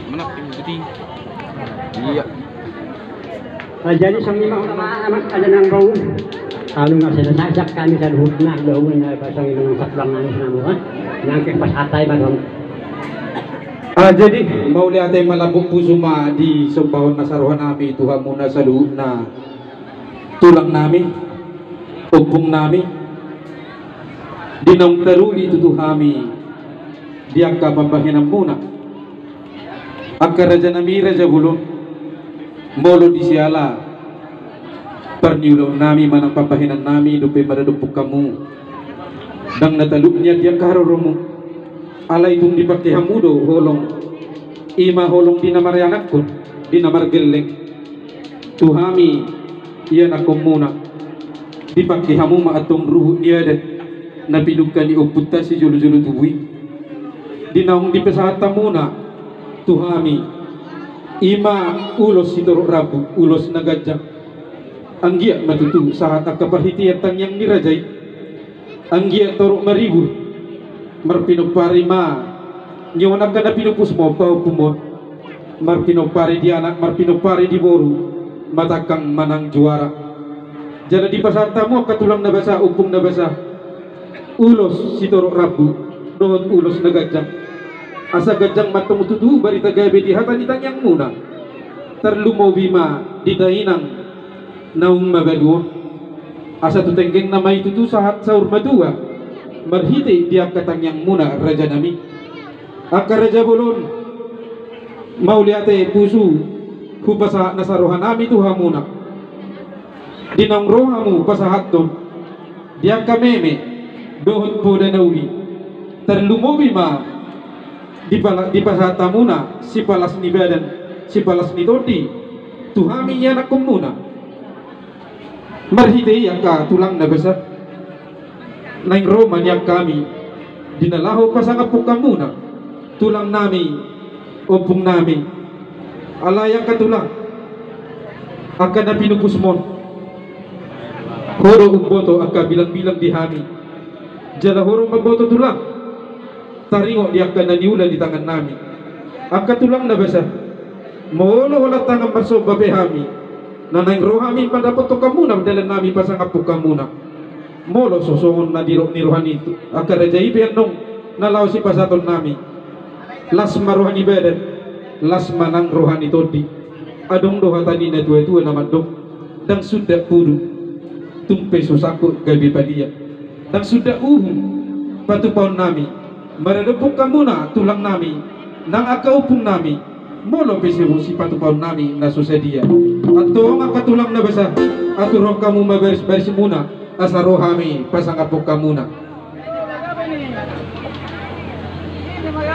Menak jadi. Iya. Jadi sang lima anak ada nang bau. Kalau nggak selesai kami dan hutna daun pasang itu katulang nangis namun nangkep pas atai badong. Jadi mau lihat malabuk pusuma di sembahon nasaruhan nami Tuhan muna salu na tulang nami, upung nami, dinong teruli itu kami dia kapapahinam muna. Akka raja nami raja bulun molo di siala perniulaw nami manang papahinan nami dupe maradupuk kamu dang nataluknya dia karorumu alay itong dipakihamudo holong ima holong dinamaryanak ko dinamargeleng tuhami iyan ako muna dipakihamuma atong ruhu niya de napinugkan ni uputa si julu-julu tubuy dinaong dipesahata muna tuhami ima ulos si Toro Rabu ulos na gadyak ang giya matutu saat akapahitiyatang yang nirajay ang giya Toro Maribu marpinupari ma nyawanak ka na pinupus mo paupumon marpinupari di anak marpinupari di boru matakang manang juara jala di pasata mo katulang na basa upong na basa ulos si Toro Rabu doon ulos na gadyak asa gadyang matumututu barita gabi di hatan itang yang muna terlumobi ma di dahinang naung mabaluon asa tutenggeng na may tutu sahat sa urmadua marhite dia katang yang muna raja nami akka raja bolon mauliate pusu hupasa nasarohan nami tuha muna dinang rohamu pasahat don dia kameme dohot po danawi terlumobi ma di pasata muna si palas ni badan si palas ni todi tuhami yanak muna marhite yang ka tulang na basa naing Roman yang kami dinalaho pasangapok ka muna tulang nami opong nami alayang katulang akan na pinupusmon horo umboto akka bilang-bilang dihami jala horo magboto tulang taringo di akan naniulan di tangan nami akka tulang na basa molo wala tangan marso babehami nanang rohami pandapot to kamuna dalan nami pasangapok kamuna molo sosongon na diro ni rohani itu akar rajai benong nalaw si pasaton nami las marohani beden las manang rohani todi adong doha tadi na tua-tua nama dong dan sudah pudu tumpe sosako gabi padia dan sudah patupaon nami maradepuk kamuna tulang nami nang akaupung nami molo pesiru si patupaon nami na susedia atau makatulang na basa aturo kamu mabaris-baris muna asa rohami pasangapok kamuna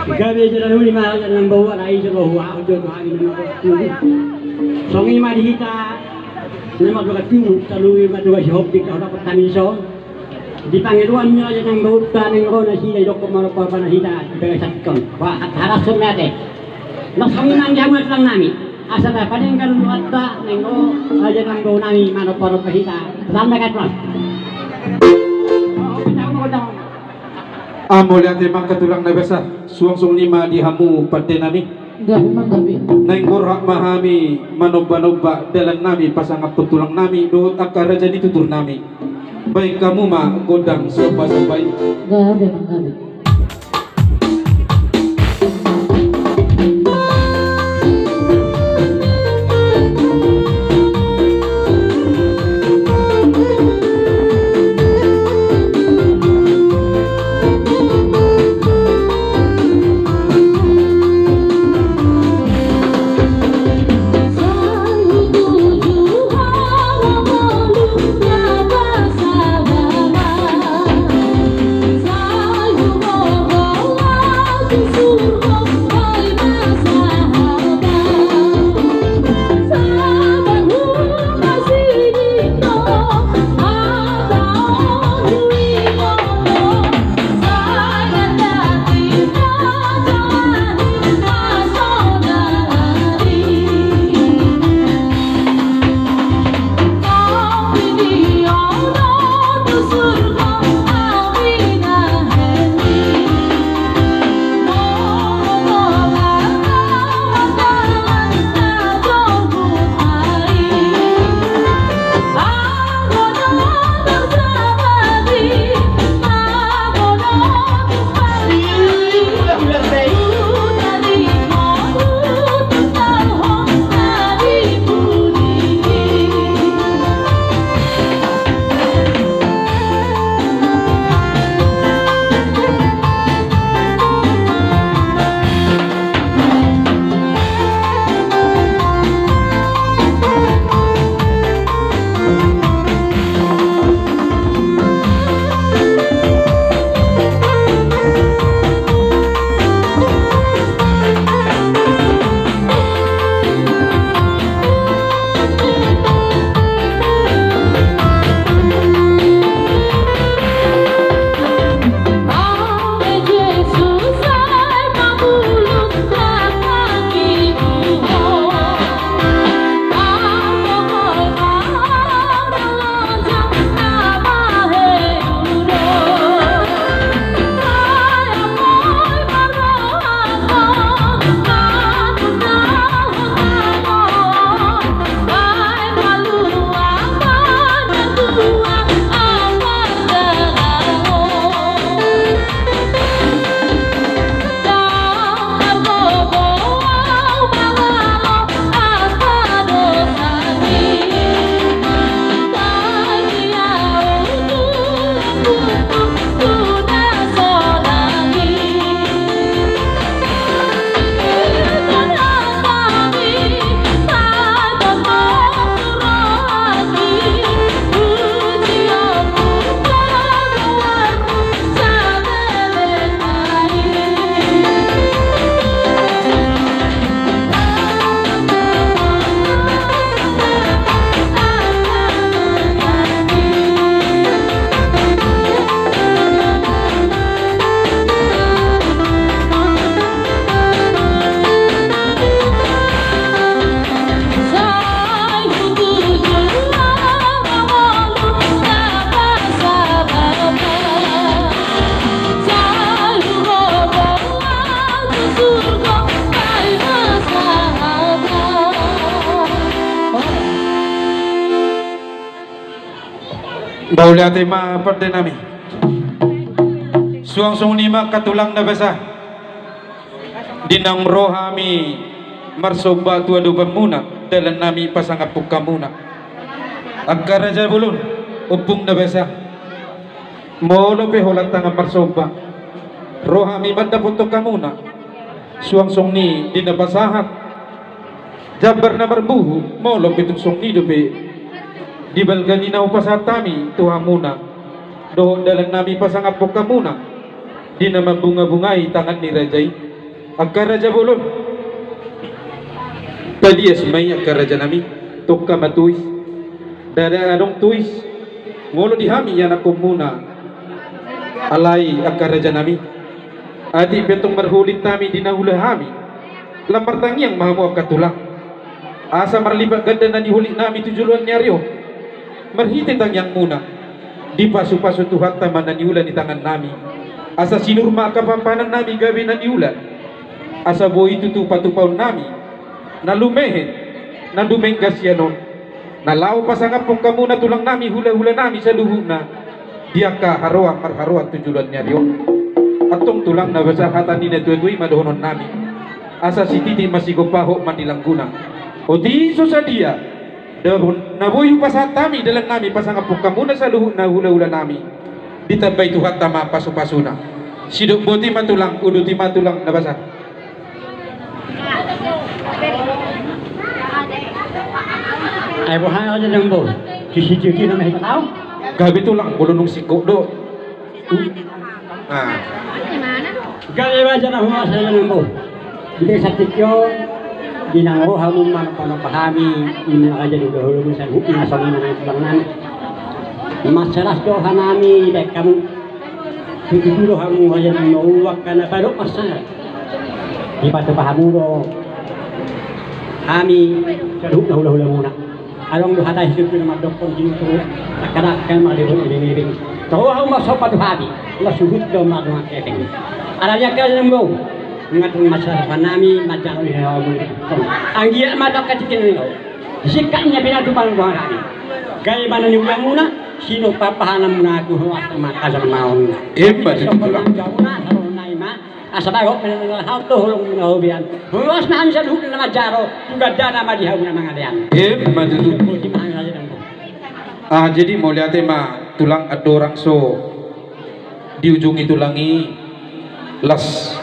gabi jalan huli ma jalan bawa rai jalan huwa ujo hari songi ma dihita nama doa tiu talui ma doa hop di kau dapat tamiso di pangeruan nya jalan bawa taneng ro na sida dok ma pa pa na hita bega satkon wa haras sumete na songi nang jamu tang nami asal paling kan luatta nengo aja nang bawa nami ma pa pa hita lama kat pras amo lihat emang katulang na basa suang-suang lima di hamu pate nami naing gorak mahami manoba-noba dalan nami pasangap tulang nami doot akka raja ditutur nami baik kamu ma godang soba-sobay gabi Baulate ma perde nami. Suang-suang nima katulang na basa. Dinang rohami marsoba tua duban muna dalan nami pasangapuk kamuna. Agkaraja bulun upung na basa. Molo pe holat tangan marsoba. Rohami manda putok kamuna. Suang-suang ni dinabasahat. Jabar na marbuhu molo pitung song ni dope. Di balgani na upasatami Tuhan muna doon dalan nami pasangapok ka muna di na mabunga-bungay tangan ni Rajay agkaraja bulon tadi asmay agkaraja nami tukka matuis dada anong tuis ngolo di hami yan ako muna alay agkaraja nami adi betong marhulit nami di nahula hami lamar tangyang mahamu agkatulang asa marlibat ganda na nihulit nami tujuluan nyaryo marhitit ang yang muna di pasu-pasu Tuhan taman naniulan di tangan nami asa sinurma kapampanan nami gabi naniulan asa boy tutupa-tupaw nami nalumehet nadumenggas yanon nalaw pasangapong kamuna tulang nami hula-hula nami sa luhu na diaka haruang marharuang tujulan niya diyon atong tulang na basahatan ni natutuy madohonon nami asa si titi masigopaho mandilangguna o di so sa dia nabuyo pa sa tami dalan nami pasangapok kamuna sa luho na hula-hula nami ditabay Tuhan tama paso-paso na sidok buti matulang uduti matulang nabasa ay buhay ako dyan bo kisi-kisi na mahita tao gabi tulang bulunong siko do gabi ba dyan ang humasa dyan bo hindi sa tikyon dinang hamum man panapahami ini aja dulu bisa hukum sama dengan masalah doa nami dek kamu dulu hamu aja mau karena baru masalah di pada pahamu do kami keduk dahulu muna along doa tadi hidup nama dokter jintu kadang-kadang malah ini tahu hamu masuk pada hati nggak suhut do malah kepeng adanya kalian mau ngatung masalah panami macam ni hawa anggia mata kecikin ni sikatnya pinatu paling kami gaya mana ni ulang muna sino papahanam muna aku hawa sama kasar mau hebat itu tulang jauh na kalau naik mah asal aku pengen hal tu hulung hobian luas na hansa huk nama jaro juga dana mah di hawa mangadian hebat itu jadi mau lihat mah tulang ada orang so di ujung itu langi las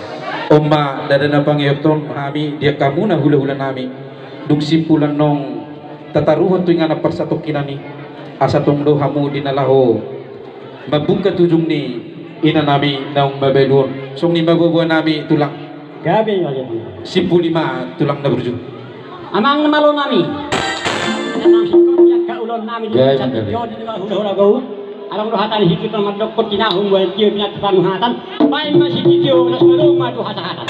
Oma dadana pangyoton kami dia kamu na hula-hula nami dung simpulan nong tataruhan tu ingana persatok kinani asa tong do hamu dinalaho mabungka tujung ni ina nami naung mabelun song ni mabubuan nami tulang gabi aja simpul lima tulang na berju amang malo nami amang singkong yang kaulon nami di hula-hula gau alam rohatan hidup nama dokter kinahum buat dia punya tukang hatan main masih video nas belum madu hatan